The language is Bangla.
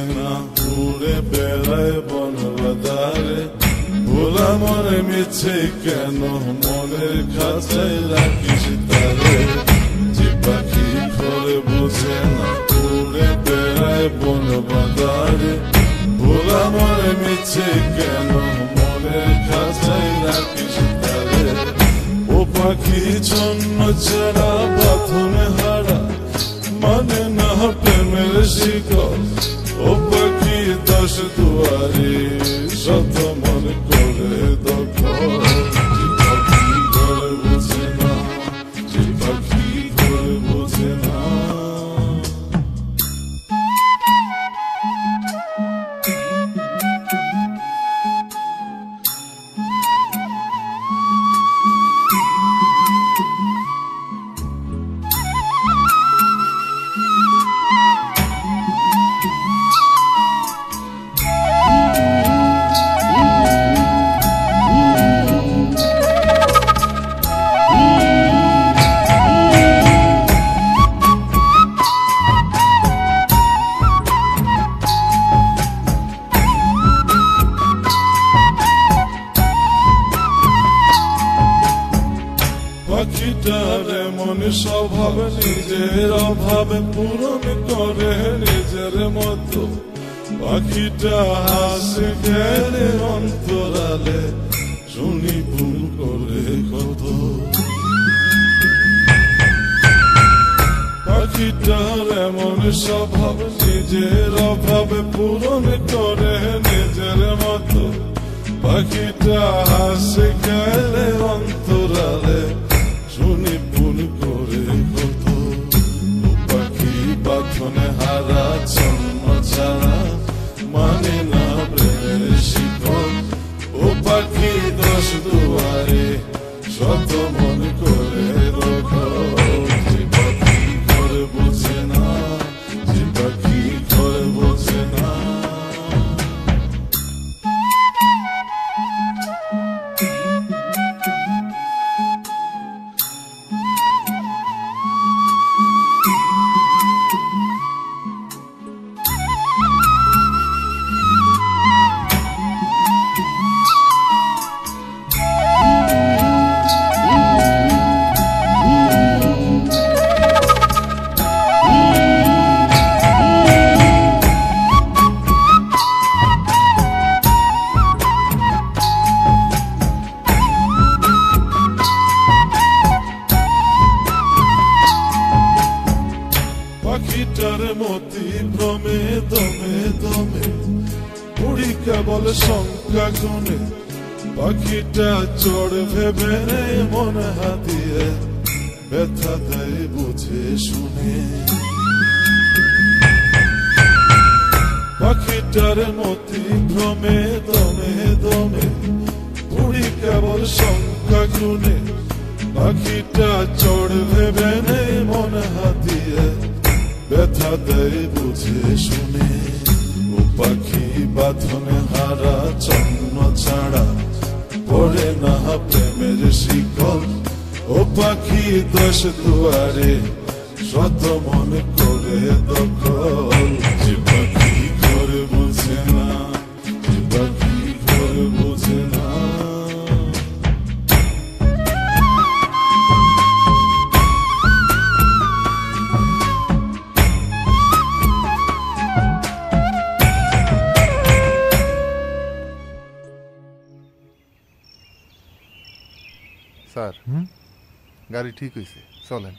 না উড়ে বেড়ায় বন বাদারে ভোলা মনে মিছে কেন মনের খাঁচায় রাখিস তারে যে পাখি ঘরে বোঝে না উড়ে বেড়ায় বন বাদারে ভোলা মনে মিছে কেন মনের খাঁচায় রাখিস তারে ও পাখি জন্য ছাড়া বাঁধনে হারা মানে না প্রেমের শিকল ও পাখি দশ দুয়ারে শত মন করে দখল যে পাখি ঘরে বোঝে না যে পাখি ঘরে বোঝে না পাখিটার এমন স্বভাব নিজের অভাবে পূরণ করে নিজের মতো পাখিটা হাসে গেলে অন্তরালে শুনি ভুল করে কত পাখিটার এমন স্বভাব নিজের অভাবে পূরণ করে নিজের মতো পাখিটা হাসে গেলে অন্তরালে শুনি ভুল করে কত ও পাখি বাঁধনে হারা জন্ম ছাড়া মানে না প্রেমের শিকল ও পাখি দশ দুয়ারে শত মন করে দখল যে পাখি ঘরে বোঝে না যে পাখি ঘরে বোঝে না পাখিটার মতি ভ্রমে দমে দমে উড়ি কেবল সংখ্যা গুনে পাখিটা চড় ভেবে মন হাতিয়ে ব্যথা দেয় বুঝে শুনে পাখিটার মতি ভ্রমে দমে দমে উড়ি কেবল সংখ্যা গুনে পাখিটা চড় ভেবে মন হাতিয়ে ব্যথা দেয় বুঝে শুনে ও পাখি বাঁধনে হারা জন্ম ছাড়া পড়ে না প্রেমের শিকল ও পাখি দশ দুয়ারে শত মন করে দখল যে পাখি ঘরে বোঝে না যে পাখি ঘরে বোঝে না স্যার গাড়ি ঠিক হয়েছে চলেন